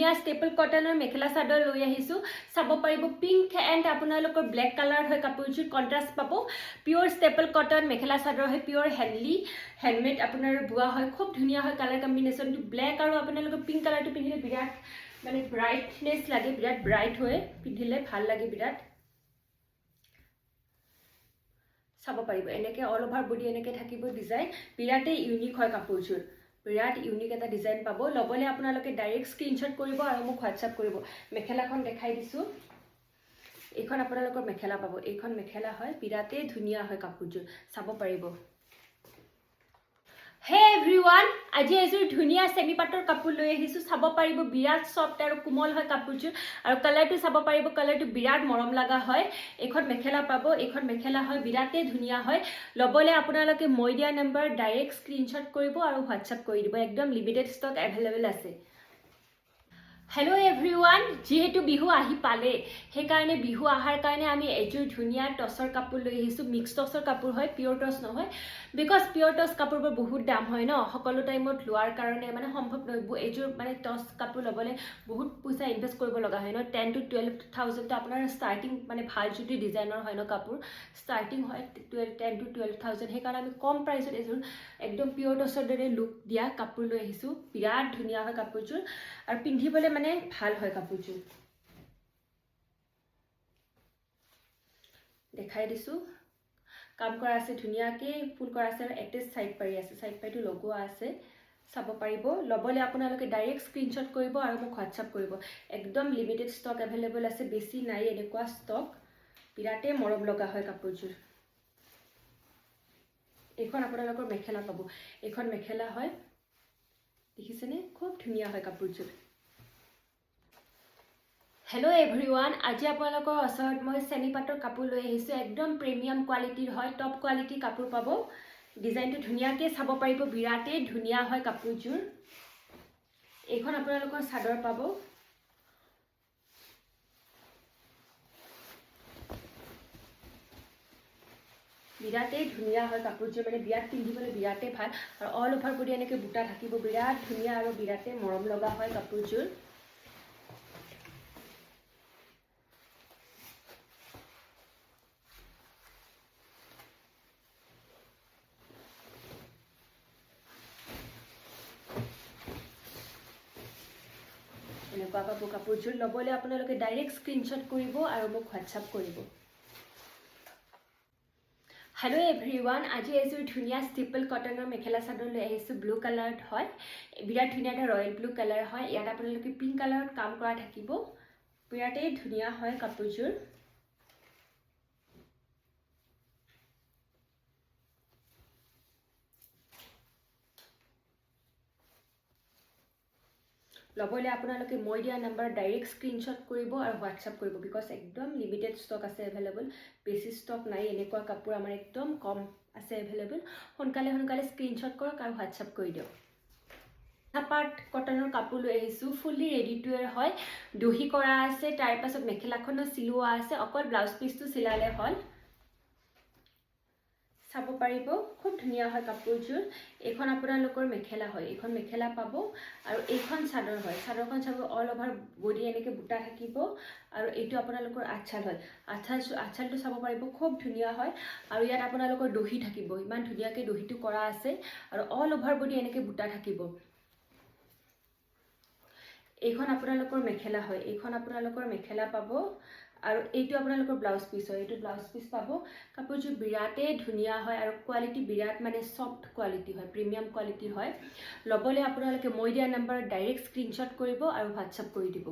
ধুনীয়া ষ্টেপল কটনৰ মেখেলা চাদৰ লৈ আহিছোঁ চাব পাৰিব পিংক এণ্ড আপোনালোকৰ ব্লেক কালাৰ হয় কাপোৰযোৰ কণ্ট্ৰাষ্ট পাব পিয়ৰ ষ্টেপল কটন মেখেলা চাদৰ হয় পিয়ৰ হেণ্ডমেড আপোনাৰ বোৱা হয় খুব ধুনীয়া হয় কালাৰ কম্বিনেশ্যনটো ব্লেক আৰু আপোনালোকৰ পিংক কালাৰটো পিন্ধিলে বিৰাট মানে ব্ৰাইটনেছ লাগে বিৰাট ব্ৰাইট হয় পিন্ধিলে ভাল লাগে বিৰাট চাব পাৰিব এনেকৈ অল অভাৰ বডি এনেকৈ থাকিব ডিজাইন বিৰাটেই ইউনিক হয় কাপোৰযোৰ বিৰাট ইউনিক এটা ডিজাইন পাব ল'বলৈ আপোনালোকে ডাইৰেক্ট স্ক্ৰীনশ্বট কৰিব আৰু মোক হোৱাটছআপ কৰিব মেখেলাখন দেখাই দিছোঁ এইখন আপোনালোকৰ মেখেলা পাব এইখন মেখেলা হয় বিৰাটেই ধুনীয়া হয় কাপোৰযোৰ চাব পাৰিব হে এভৰিৱান আজি এযোৰ ধুনীয়া সেমি পাটৰ কাপোৰ লৈ আহিছোঁ চাব পাৰিব বিৰাট সফ্ট আৰু কোমল হয় কাপোৰযোৰ আৰু কালাৰটো চাব পাৰিব কালাৰটো বিৰাট মৰম লগা হয় এইখন মেখেলা পাব এইখন মেখেলা হয় বিৰাটেই ধুনীয়া হয় ল'বলৈ আপোনালোকে মই দিয়া নম্বৰ ডাইৰেক্ট স্ক্ৰীনশ্বট কৰিব আৰু হোৱাটছআপ কৰি দিব একদম লিমিটেড ষ্টক এভেইলেবল আছে হেল্ল' এভৰিৱান যিহেতু বিহু আহি পালে সেইকাৰণে বিহু অহাৰ কাৰণে আমি এযোৰ ধুনীয়া টচৰ কাপোৰ লৈ আহিছোঁ মিক্স টচৰ কাপোৰ হয় পিয়ৰ টচ নহয় বিকজ পিয়ৰ টচ কাপোৰবোৰ বহুত দাম হয় ন সকলো টাইমত লোৱাৰ কাৰণে মানে সম্ভৱ নহয় এযোৰ মানে টচ কাপোৰ ল'বলৈ বহুত পইচা ইনভেষ্ট কৰিব লগা হয় ন 10 to 12,000 আপোনাৰ ষ্টাৰ্টিং মানে ভাল যদি ডিজাইনৰ হয় ন কাপোৰ ষ্টাৰ্টিং হয় 10 to 12,000 সেইকাৰণে আমি কম প্ৰাইচত এযোৰ একদম পিয়ৰ টচৰ দৰে লুক দিয়া কাপোৰ লৈ আহিছোঁ বিৰাট ধুনীয়া হয় কাপোৰযোৰ আৰু পিন্ধিবলৈ মানে ভাল হয় কাপোৰযোৰ দেখাই দিছোঁ কাম কৰা আছে ধুনীয়াকৈ ফুল কৰা আছে আৰু এটেচ সাইড পাৰি আছে সাইড পাৰিটো লগোৱা আছে চাব পাৰিব ল'বলৈ আপোনালোকে ডাইৰেক্ট স্ক্ৰীনশ্বট কৰিব আৰু মোক হোৱাটছআপ কৰিব একদম লিমিটেড ষ্টক এভেইলেবল আছে বেছি নাই এনেকুৱা ষ্টক বিৰাটেই মৰম লগা হয় কাপোৰযোৰ এইখন আপোনালোকৰ মেখেলা পাব এইখন মেখেলা হয় দেখিছেনে খুব ধুনীয়া হয় কাপোৰযোৰ হেল্ল' এভৰিৱান আজি আপোনালোকৰ ওচৰত মই চেমি পাটৰ কাপোৰ লৈ আহিছোঁ একদম প্ৰিমিয়াম কোৱালিটিৰ হয় টপ কোৱালিটিৰ কাপোৰ পাব ডিজাইনটো ধুনীয়াকৈ চাব পাৰিব বিৰাটেই ধুনীয়া হয় কাপোৰযোৰ এইখন আপোনালোকৰ চাদৰ পাব বিৰাটেই ধুনীয়া হয় কাপোৰযোৰ মানে বিয়াত পিন্ধিবলৈ বিৰাটেই ভাল আৰু অল অভাৰ বডি এনেকৈ বুটা থাকিব বিৰাট ধুনীয়া আৰু বিৰাটেই মৰম লগা হয় কাপোৰযোৰ এনেকুৱা পাব কাপোৰযোৰ ল'বলৈ আপোনালোকে ডাইৰেক্ট স্ক্ৰীনশ্বট কৰিব আৰু মোক হোৱাটছআপ কৰিব হেল্ল' এভৰিৱান আজি এযোৰ ধুনীয়া ষ্টেপল কটনৰ মেখেলা চাদৰ লৈ আহিছোঁ ব্লু কালাৰত হয় বিৰাট ধুনীয়া এটা ৰয়েল ব্লু কালাৰ হয় ইয়াত আপোনালোকে পিংক কালাৰত কাম কৰা থাকিব বিৰাটেই ধুনীয়া হয় কাপোৰযোৰ ল'বলৈ আপোনালোকে মই দিয়া নম্বৰ ডাইৰেক্ট স্ক্ৰীনশ্বট কৰিব আৰু হোৱাটছআপ কৰিব বিকজ একদম লিমিটেড ষ্টক আছে এভেইলেবল বেছি ষ্টক নাই এনেকুৱা কাপোৰ আমাৰ একদম কম আছে এভেইলেবল সোনকালে স্ক্ৰীনশ্বট কৰক আৰু হোৱাটছআপ কৰি দিয়ক পাট কটনৰ কাপোৰ লৈ আহিছোঁ ফুল্লি ৰেডি টু ৱেৰ হয় দহি কৰা আছে তাৰ পাছত মেখেলাখনো চিলোৱা আছে অকল ব্লাউজ পিচটো চিলালে হ'ল চাব পাৰিব খুব ধুনীয়া হয় কাপোৰযোৰ এইখন আপোনালোকৰ মেখেলা হয় এইখন মেখেলা পাব আৰু এইখন চাদৰ হয় চাদৰখন চাব অল অভাৰ বডি এনেকৈ বুটা থাকিব আৰু এইটো আপোনালোকৰ আঁচল হয় আঁচলটো চাব পাৰিব খুব ধুনীয়া হয় আৰু ইয়াত আপোনালোকৰ দহি থাকিব ইমান ধুনীয়াকৈ দহিটো কৰা আছে আৰু অল অভাৰ বডি এনেকৈ বুটা থাকিব এইখন আপোনালোকৰ মেখেলা হয় এইখন আপোনালোকৰ মেখেলা পাব আৰু এইটো আপোনালোকৰ ব্লাউজ পিচ হয় এইটো ব্লাউজ পিচ পাব কাপোৰযোৰ বিৰাটেই ধুনীয়া হয় আৰু কোৱালিটি বিৰাট মানে সফ্ট কোৱালিটি হয় প্ৰিমিয়াম কোৱালিটিৰ হয় ল'বলৈ আপোনালোকে মই দিয়া নম্বৰ ডাইৰেক্ট স্ক্ৰীনশ্বট কৰিব আৰু হোৱাটছআপ কৰি দিব